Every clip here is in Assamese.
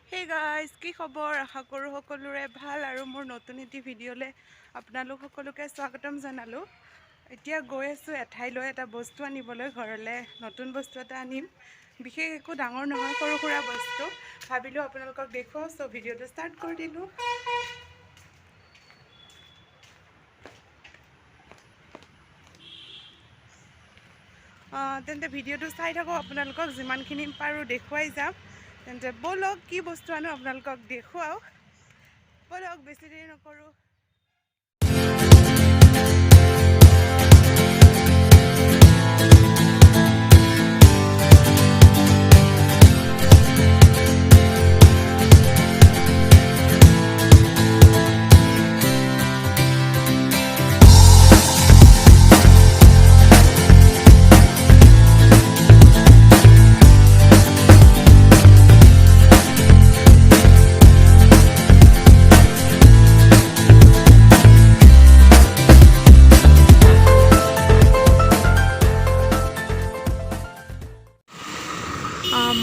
Hey guys, কি খবৰ? আশা কৰোঁ সকলোৰে ভাল আৰু মোৰ নতুন এটি ভিডিঅ'লৈ আপোনালোক সকলোকে স্বাগতম জনালোঁ। এতিয়া গৈ আছোঁ এঠাইলৈ এটা বস্তু আনিবলৈ ঘৰলৈ নতুন বস্তু এটা আনিম। বিশেষ একো ডাঙৰ নহয়, সৰু সুৰা বস্তু। ভাবিলোঁ আপোনালোকক দেখুৱাওঁ, চ' ভিডিঅ'টো ষ্টাৰ্ট কৰি দিলোঁ। তেন্তে ভিডিঅ'টো চাই থাকক, আপোনালোকক যিমানখিনি পাৰোঁ দেখুৱাই যাম। তেন্তে ব'লক কি বস্তু আনো আপোনালোকক দেখুৱাওঁ। ব'লক বেছি দেৰি নকৰোঁ।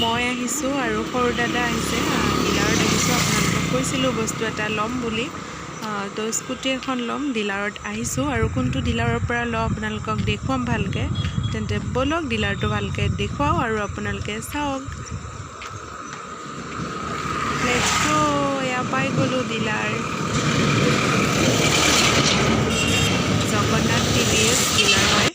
মই আহিছোঁ আৰু সৰু দাদা আহিছে, ডিলাৰত আহিছোঁ। আপোনালোকক কৈছিলোঁ বস্তু এটা ল'ম বুলি, তো স্কুটি এখন ল'ম। ডিলাৰত আহিছোঁ আৰু কোনটো ডিলাৰৰ পৰা লওঁ আপোনালোকক দেখুৱাম ভালকৈ। তেন্তে ব'লক ডিলাৰটো ভালকৈ দেখুৱাওঁ আৰু আপোনালোকে চাওক। লেটছ গ', এয়া পাই গ'লোঁ ডিলাৰ। জগন্নাথ TVS ডিলাৰ হয়।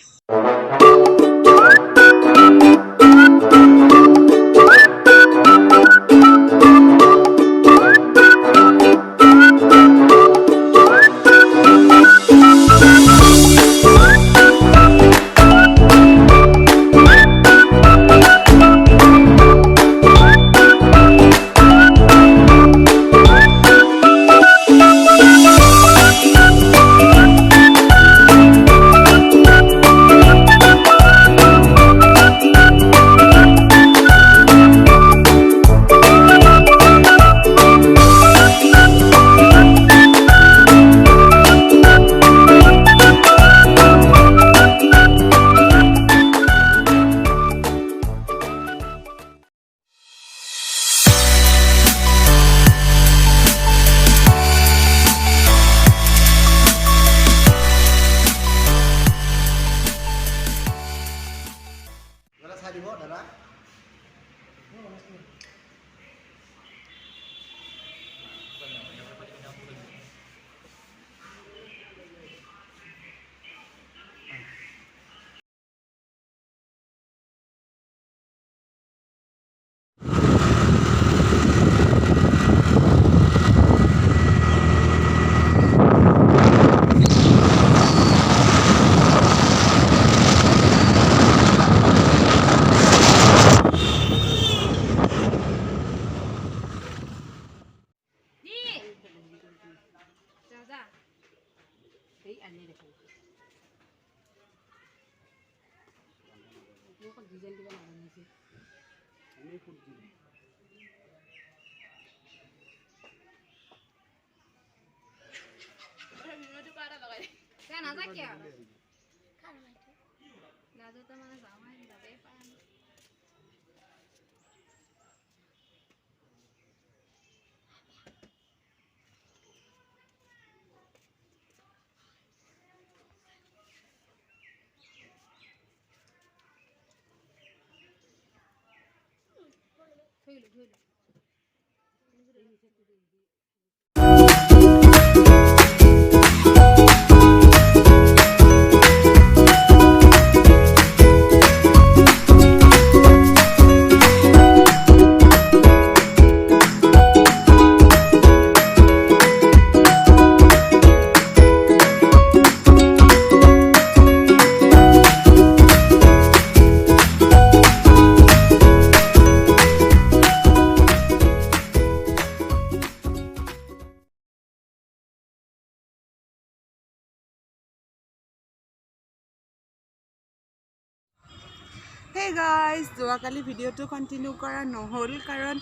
Hey guys, যোৱাকালি ভিডিঅ'টো কণ্টিনিউ কৰা নহ'ল কাৰণ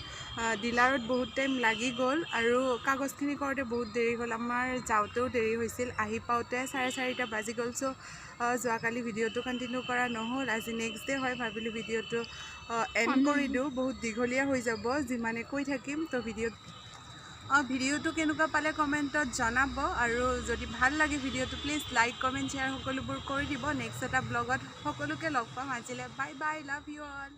ডিলাৰত বহুত টাইম লাগি গ'ল আৰু কাগজখিনি কৰোঁতে বহুত দেৰি হ'ল। আমাৰ যাওঁতেও দেৰি হৈছিল, আহি পাওঁতে 4:30 বাজি গ'ল। চ' যোৱাকালি ভিডিঅ'টো কণ্টিনিউ কৰা নহ'ল। আজি নেক্সট ডে হয়, ভাবিলোঁ ভিডিঅ'টো এণ্ড কৰি দিওঁ। বহুত দীঘলীয়া হৈ যাব যিমানে কৈ থাকিম। তো ভিডিঅ'টো কেনেকুৱা পালে কমেণ্টত জনাব আৰু যদি ভাল লাগে ভিডিঅ'টো প্লিজ লাইক কমেণ্ট শ্বেয়াৰ সকলোবোৰ কৰি দিব। নেক্সট এটা ব্লগত সকলোকে লগ পাম। আজিলৈ bye bye, love you all.